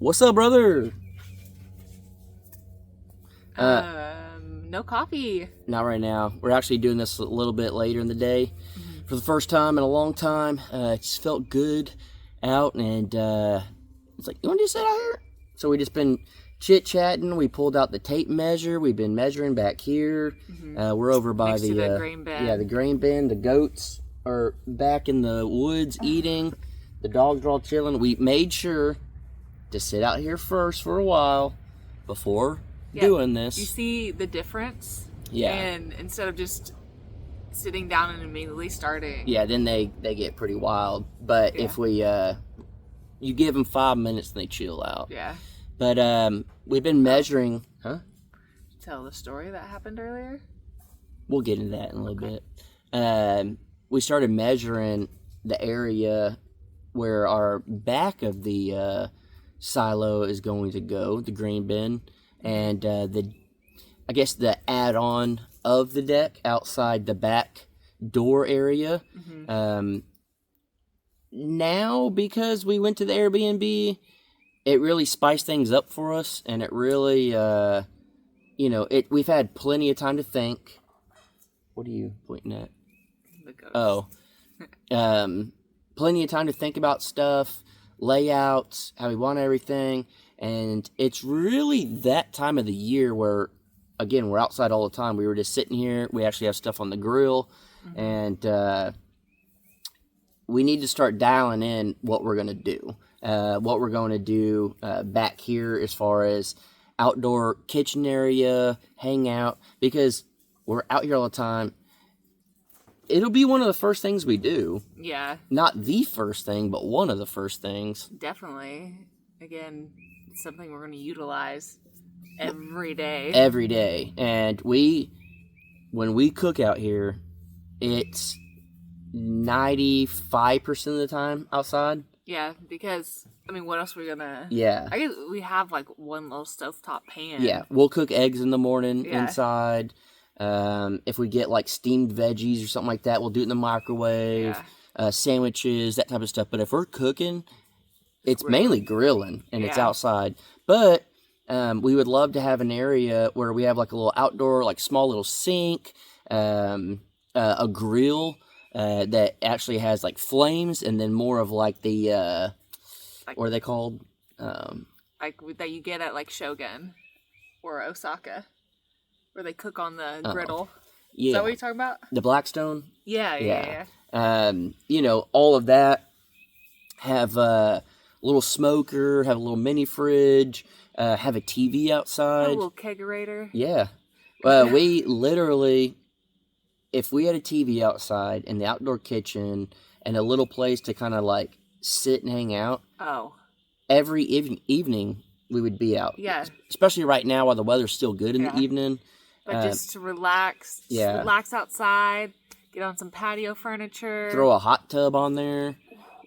What's up, brother? No coffee. Not right now. We're actually doing this a little bit later in the day. For the first time in a long time. It just felt good out, and it's like, you want to just sit out here? So we just been chit-chatting. We pulled out the tape measure. We've been measuring back here. We're over by Next to the grain bin. Yeah, the grain bin. The goats are back in the woods eating. The dogs are all chilling. We made sure to sit out here first for a while before doing this. You see the difference? Yeah. And instead of just sitting down and immediately starting. Yeah, then they get pretty wild. But if we, you give them 5 minutes and they chill out. Yeah. But we've been measuring, Tell the story that happened earlier? We'll get into that in a little bit. We started measuring the area where our back of the silo is going to go, the grain bin, and the add-on of the deck outside the back door area. Now, because we went to the Airbnb, it really spiced things up for us, and it really, we've had plenty of time to think. What are you pointing at? The ghost. Oh. Plenty of time to think about stuff, layouts, how we want everything, and it's really that time of the year where, again, we're outside all the time. We were just sitting here. We actually have stuff on the grill, and we need to start dialing in what we're going to do. What we're going to do back here as far as outdoor kitchen area, hang out, because we're out here all the time. It'll be one of the first things we do. Yeah. Not the first thing, but one of the first things. Definitely. Again, it's something we're going to utilize every day. Every day. And when we cook out here, it's 95% of the time outside. Yeah, because, what else are we going to... Yeah. I guess we have, one little stovetop pan. Yeah, we'll cook eggs in the morning Yeah. inside. If we get, steamed veggies or something like that, we'll do it in the microwave. Yeah. Sandwiches, that type of stuff. But if we're cooking, it's mainly grilling, and it's Yeah. outside. But we would love to have an area where we have, a little outdoor, small little sink, a grill that actually has, flames, and then more of, the, what are they called? That you get at, Shogun or Osaka, where they cook on the griddle. Yeah. Is that what you're talking about? The Blackstone? Yeah. All of that. Have a little smoker, have a little mini fridge, have a TV outside. A little kegerator. Yeah. We literally, if we had a TV outside in the outdoor kitchen and a little place to kind of sit and hang out, every evening we would be out. Yeah. Especially right now while the weather's still good in the evening. But just to relax. Yeah. Relax outside. Get on some patio furniture. Throw a hot tub on there.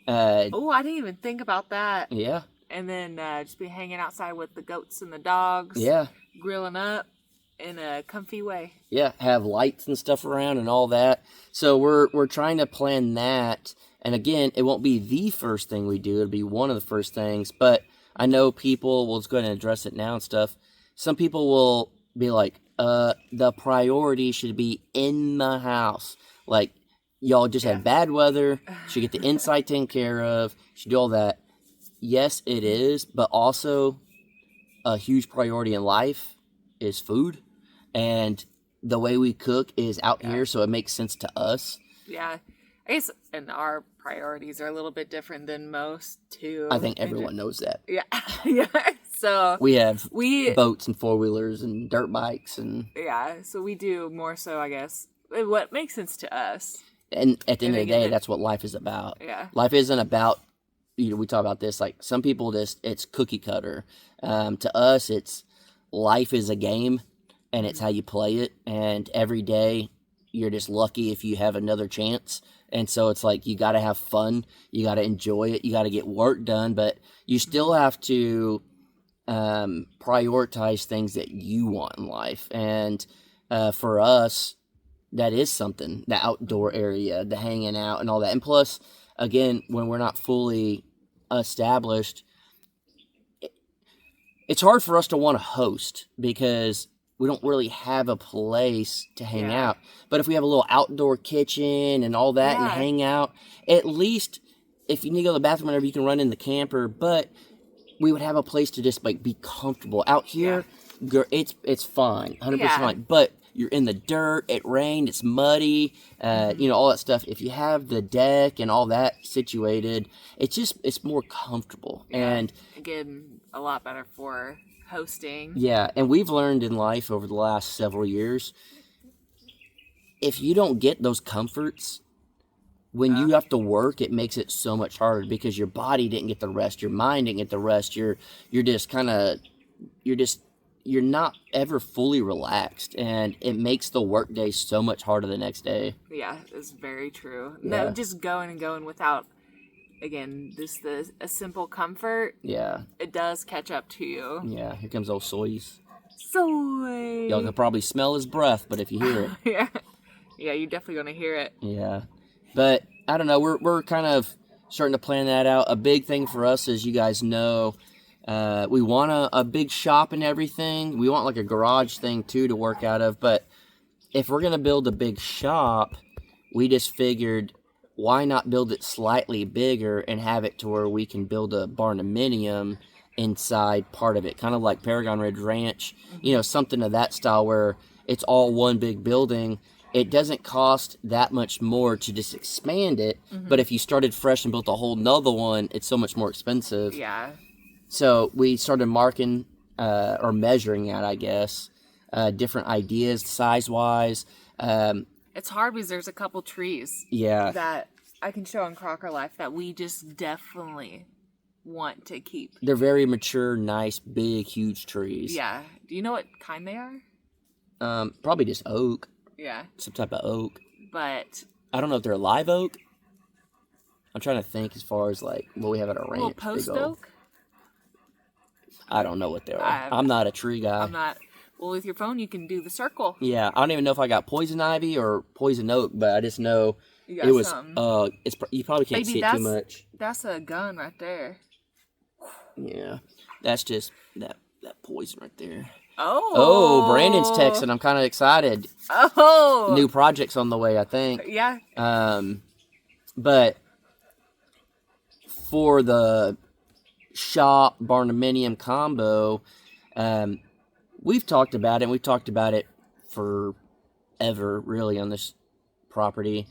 I didn't even think about that. Yeah. And then just be hanging outside with the goats and the dogs. Yeah. Grilling up in a comfy way. Yeah, have lights and stuff around and all that. So we're trying to plan that. And again, it won't be the first thing we do. It'll be one of the first things. But I know people, we'll just go ahead and address it now and stuff. Some people will be like, the priority should be in the house. Y'all just had bad weather. Should get the inside taken care of. Should do all that. Yes, it is. But also, a huge priority in life is food. And the way we cook is out here, so it makes sense to us. Yeah. I guess, and our priorities are a little bit different than most, too. I think everyone knows that. Yeah. Yeah. So we have boats and four-wheelers and dirt bikes. Yeah, so we do more so, I guess, what makes sense to us. And at the end of the day, that's what life is about. Yeah. Life isn't about, we talk about this, some people it's cookie cutter. To us, it's life is a game, and it's how you play it. And every day, you're just lucky if you have another chance. And so it's you got to have fun. You got to enjoy it. You got to get work done. But you still have to prioritize things that you want in life. And for us, that is something, the outdoor area, the hanging out and all that. And plus, again, when we're not fully established, it's hard for us to want to host because we don't really have a place to hang Yeah. out. But if we have a little outdoor kitchen and all that and Yeah. hang out, at least if you need to go to the bathroom, whenever, you can run in the camper. But we would have a place to just like be comfortable. Out here, it's fine, 100% Yeah. fine. But you're in the dirt, it rained, it's muddy, you know, all that stuff. If you have the deck and all that situated, it's more comfortable. Yeah. And Again, a lot better for hosting. yeah, and we've learned in life over the last several years, if you don't get those comforts, when you have to work, it makes it so much harder because your body didn't get the rest, your mind didn't get the rest. You're just kind of, you're not ever fully relaxed, and it makes the workday so much harder the next day. Yeah, it's very true. Yeah. No, just going without, again, just a simple comfort, Yeah, it does catch up to you. yeah. Here comes old Soy's. Soy. Y'all can probably smell his breath, but if you hear it, Yeah. Yeah, you're definitely gonna hear it. yeah. But I don't know. We're kind of starting to plan that out. A big thing for us, as you guys know, we want a big shop and everything. We want like a garage thing too to work out of. But if we're gonna build a big shop, we just figured, why not build it slightly bigger and have it to where we can build a barnuminium inside part of it, kind of like Paragon Ridge Ranch, you know, something of that style where it's all one big building. It doesn't cost that much more to just expand it, but if you started fresh and built a whole nother one, it's so much more expensive. Yeah. So we started marking or measuring out, I guess, different ideas size-wise. It's hard because there's a couple trees Yeah, that I can show on Crocker Life that we just definitely want to keep. they're very mature, nice, big, huge trees. Yeah. Do you know what kind they are? Probably just oak, Yeah. some type of oak. But I don't know if they're live oak. I'm trying to think as far as like what we have at our a ranch. little post big old- oak? I don't know what they are. I'm not a tree guy. I'm not. Well, with your phone, you can do the circle. Yeah, I don't even know if I got poison ivy or poison oak, but I just know You got it was. something. You probably can't Maybe see it too much. That's a gun right there. Yeah, that's just that poison right there. Oh. Oh, Brandon's texting. I'm kind of excited. Oh. New projects on the way, I think. Yeah. But for the shop barnuminium combo, we've talked about it. And we've talked about it forever, really, on this property.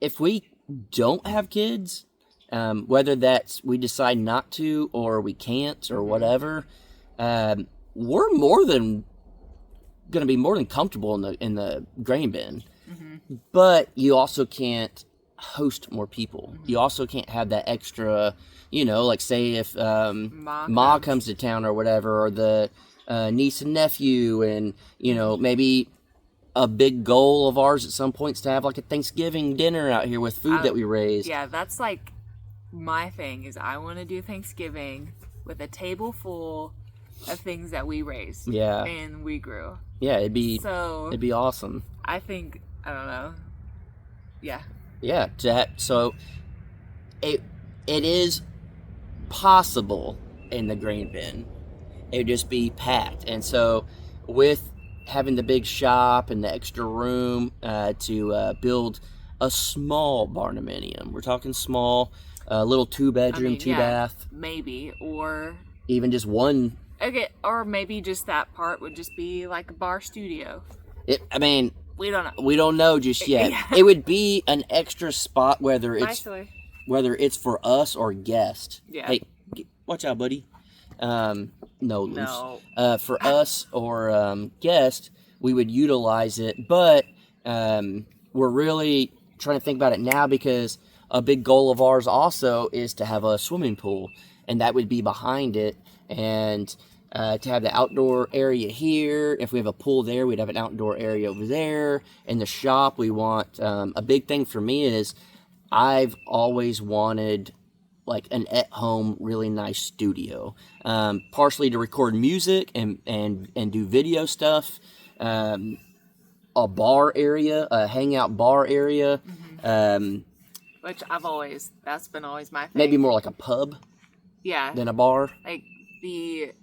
If we don't have kids, whether that's we decide not to or we can't or whatever, we're more than going to be more than comfortable in the grain bin. But you also can't host more people. You also can't have that extra, you know, like say if Ma comes to town or whatever, or the niece and nephew, and, you know, maybe a big goal of ours at some point is to have like a Thanksgiving dinner out here with food that we raised. Yeah, that's like my thing is I want to do Thanksgiving with a table full of things that we raised. Yeah. And we grew. Yeah, it'd be So awesome. I think, I don't know. Yeah. Yeah, so it is possible in the grain bin. It would just be packed. And so with having the big shop and the extra room to build a small barnuminium, we're talking small, little 2-bedroom, 2-bath, maybe, or even just one. okay, or maybe just that part would just be like a bar studio. We don't know. We don't know just yet. Yeah. It would be an extra spot, whether it's for us or guest. Yeah. Hey, watch out, buddy. No, Luce. No. For us or guest, we would utilize it, but we're really trying to think about it now because a big goal of ours also is to have a swimming pool, and that would be behind it, and to have the outdoor area here. If we have a pool there, we'd have an outdoor area over there. In the shop, we want a big thing for me is I've always wanted like an at-home really nice studio, partially to record music and do video stuff, a bar area, a hangout bar area, Which that's been always my thing. maybe more like a pub Yeah. than a bar. Like the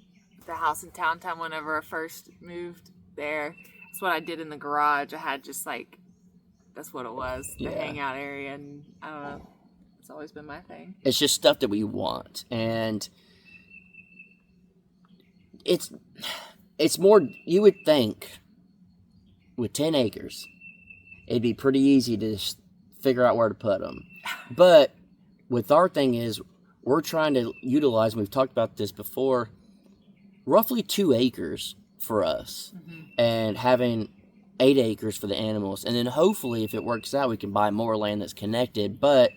house in Town whenever I first moved there. That's what I did in the garage. I had just like, that's what it was, the Yeah. hangout area, and I don't know. It's always been my thing. It's just stuff that we want, and it's more. You would think with 10 acres, it'd be pretty easy to just figure out where to put them. But with our thing is, we're trying to utilize, and we've talked about this before, roughly 2 acres for us, and having 8 acres for the animals. And then hopefully, if it works out, we can buy more land that's connected. But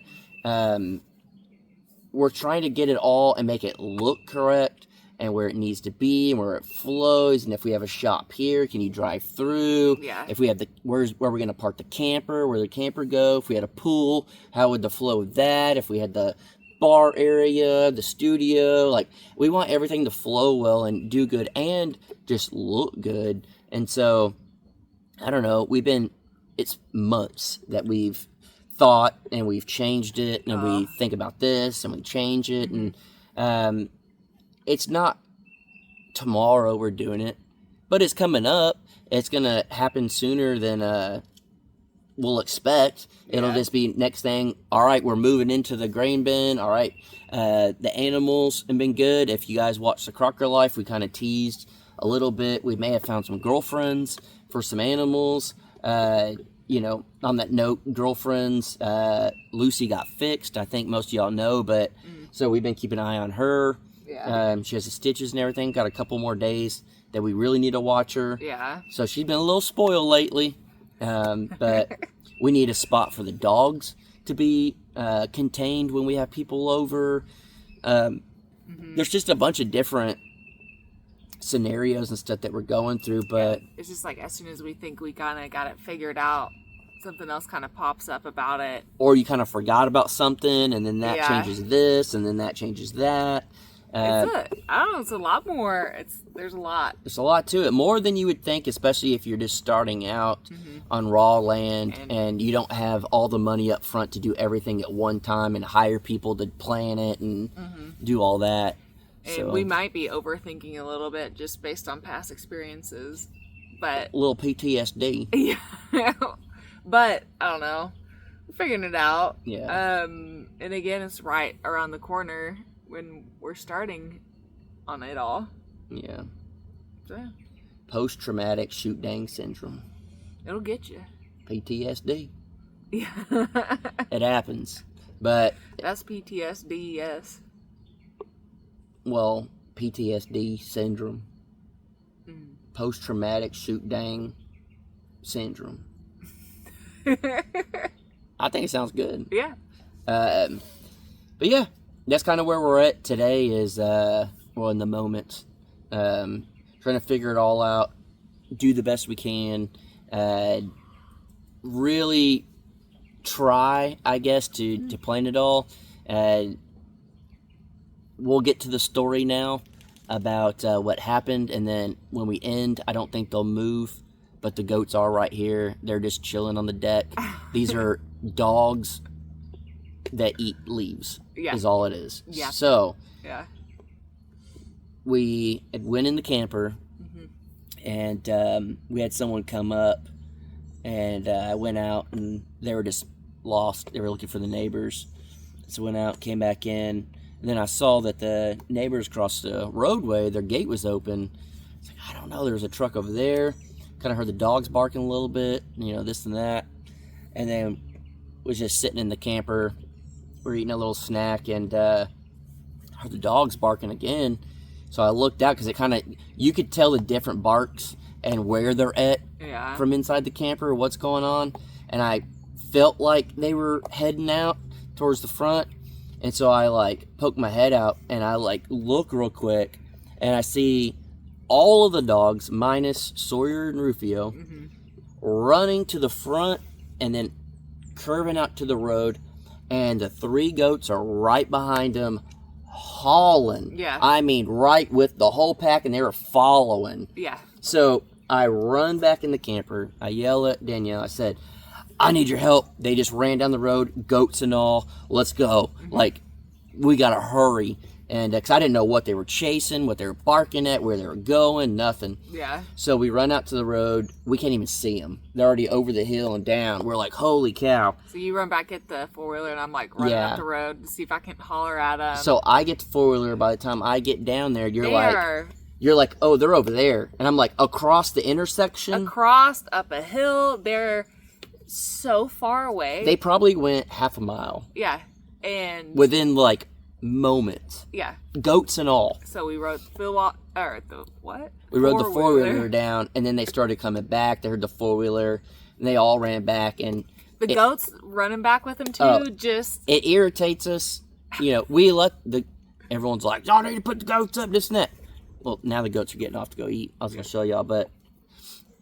we're trying to get it all and make it look correct, and where it needs to be, and where it flows. And if we have a shop here, can you drive through? Yeah. If we have where we're going to park the camper, where the camper go? If we had a pool, how would the flow of that? If we had the bar area, the studio, like, we want everything to flow well and do good and just look good. And so, I don't know, it's months that we've thought, and we've changed it, and we think about this, and we change it, and it's not tomorrow we're doing it, but it's coming up. It's gonna happen sooner than we'll expect. It'll just be next thing. All right, we're moving into the grain bin. All right, the animals have been good. If you guys watch the Crocker Life, we kind of teased a little bit. We may have found some girlfriends for some animals. You know, on that note, girlfriends, Lucy got fixed. I think most of y'all know, but so we've been keeping an eye on her. Yeah. She has the stitches and everything. Got a couple more days that we really need to watch her. Yeah. So she's been a little spoiled lately. But we need a spot for the dogs to be contained when we have people over. There's just a bunch of different scenarios and stuff that we're going through, but It's just like as soon as we think we kind of got it figured out, something else kind of pops up about it. or you kind of forgot about something, and then that Yeah. changes this, and then that changes that. I don't know, it's a lot more. There's a lot. There's a lot to it, more than you would think, especially if you're just starting out on raw land and you don't have all the money up front to do everything at one time and hire people to plan it and do all that. And So, we might be overthinking a little bit just based on past experiences, but a little PTSD. yeah. But I don't know, we're figuring it out. Yeah. And again, it's right around the corner when we're starting on it all. Yeah. So yeah, Post-traumatic shoot dang syndrome. it'll get you. PTSD. Yeah. It happens. But, That's PTSD. Yes. well, PTSD syndrome. Post-traumatic shoot dang syndrome. I think it sounds good. Yeah. But yeah, that's kind of where we're at today is, well, in the moment, trying to figure it all out, do the best we can, really try, I guess, to plan it all. We'll get to the story now about what happened, and then when we end, I don't think they'll move, but the goats are right here. They're just chilling on the deck. These are dogs that eat leaves, Yeah. is all it is. Yeah. So Yeah. we had went in the camper, and we had someone come up, and I went out, and they were just lost. They were looking for the neighbors. So went out, came back in, and then I saw that the neighbors across the roadway, their gate was open. It's like, I don't know, there was a truck over there. Kind of heard the dogs barking a little bit, you know, this and that. And then was just sitting in the camper. We're eating a little snack, and heard the dogs barking again. So I looked out, because it kind of, you could tell the different barks and where they're at Yeah. from inside the camper, what's going on. And I felt like they were heading out towards the front. And so I poked my head out, and I look real quick, and I see all of the dogs minus Sawyer and Rufio running to the front and then curving out to the road, and the 3 goats are right behind them, hauling. Yeah. I mean, right with the whole pack, and they were following. Yeah. So I run back in the camper. I yell at Danielle. I said, I need your help. They just ran down the road, goats and all. Let's go. We got to hurry. And because I didn't know what they were chasing, what they were barking at, where they were going, nothing. Yeah. So we run out to the road. We can't even see them. They're already over the hill and down. We're like, holy cow. So you run back at the 4-wheeler, and I'm like running Yeah. up the road to see if I can holler at them. So I get the 4-wheeler. By the time I get down there, They are you're like, oh, they're over there. And I'm like, across the intersection? across, up a hill. They're so far away. They probably went half a mile yeah. And within like moments. yeah. Goats and all. So we rode the what? We rode the Four-wheeler. 4-wheeler down, and then they started coming back. They heard the 4-wheeler, and they all ran back. And The goats running back with them too. Oh. Just it irritates us. You know, we let everyone's like, y'all need to put the goats up, this and that. Well, now the goats are getting off to go eat. I was going to show y'all, but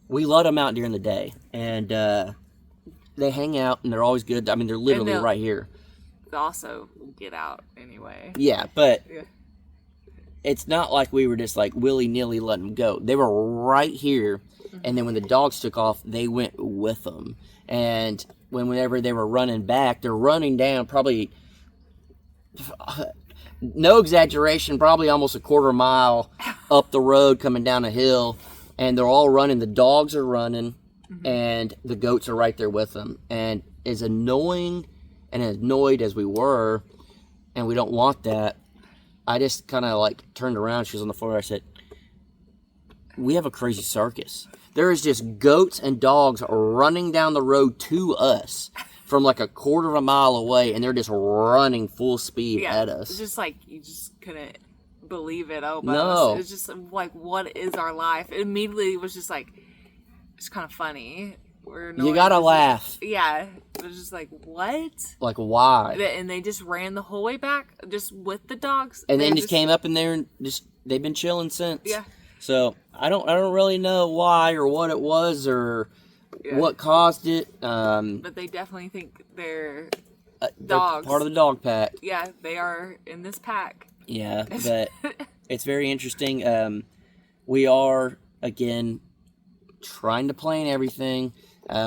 we let them out during the day. And they hang out, and they're always good. I mean, they're literally they'll- right here. also get out anyway. Yeah, but Yeah. it's not like we were just like willy-nilly letting them go. They were right here, and then when the dogs took off, they went with them. And whenever they were running back, they're running down probably, no exaggeration, probably almost a quarter mile up the road coming down a hill, and they're all running. The dogs are running, and the goats are right there with them. And as annoying and as annoyed as we were, and we don't want that, I just kind of like turned around. She was on the floor. I said, we have a crazy circus. There is just goats and dogs running down the road to us from like a quarter of a mile away, and they're just running full speed at us. It's just like you just couldn't believe it. Oh, No. It's just like, what is our life? It immediately was just like, it's kind of funny. You gotta laugh. Yeah, it was just like, what? Like, why? And they just ran the whole way back, just with the dogs. And They then just came up in there and just they've been chilling since. Yeah. So I don't really know why or what it was or what caused it. But they definitely think they're they're dogs. part of the dog pack. Yeah, they are in this pack. Yeah, but it's very interesting. We are again trying to plan everything.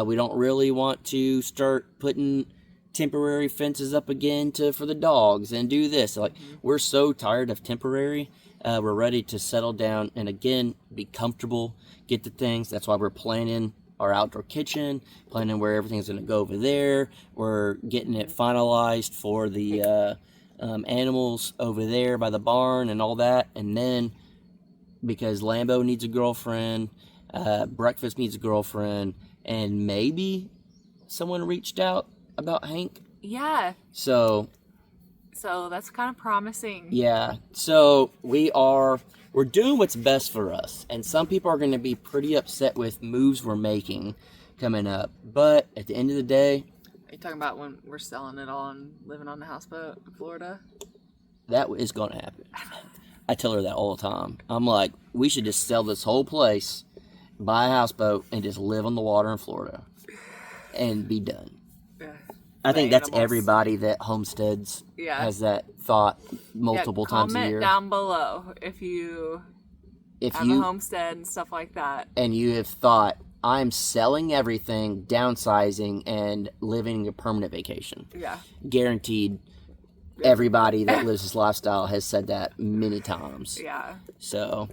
We don't really want to start putting temporary fences up again for the dogs and do this. Like, we're so tired of temporary. We're ready to settle down and again be comfortable, get the things. That's why we're planning our outdoor kitchen, planning where everything's going to go over there. We're getting it finalized for the animals over there by the barn and all that. And then because Lambo needs a girlfriend, Breakfast needs a girlfriend, and maybe someone reached out about Hank. Yeah. So that's kind of promising. yeah, so we're doing what's best for us, and some people are going to be pretty upset with moves we're making coming up, but at the end of the day, Are you talking about when we're selling it all and living on the houseboat in Florida? that is going to happen. I tell her that all the time. I'm like, we should just sell this whole place, buy a houseboat, and just live on the water in Florida and be done. Yeah. I think that's animals. everybody that homesteads has that thought multiple times a year. Comment down below if you If have a homestead and stuff like that. and you have thought, I'm selling everything, downsizing, and living a permanent vacation. Yeah. Guaranteed, everybody that lives this lifestyle has said that many times. Yeah. So,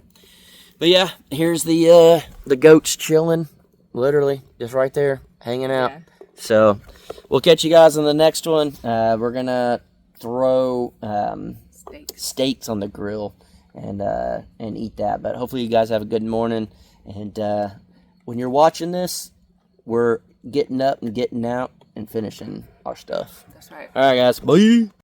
but yeah, here's the goats chilling, literally just right there, hanging out. Yeah. So, we'll catch you guys on the next one. We're gonna throw steaks on the grill and eat that. But hopefully, you guys have a good morning. And when you're watching this, we're getting up and getting out and finishing our stuff. That's right. All right, guys. Bye.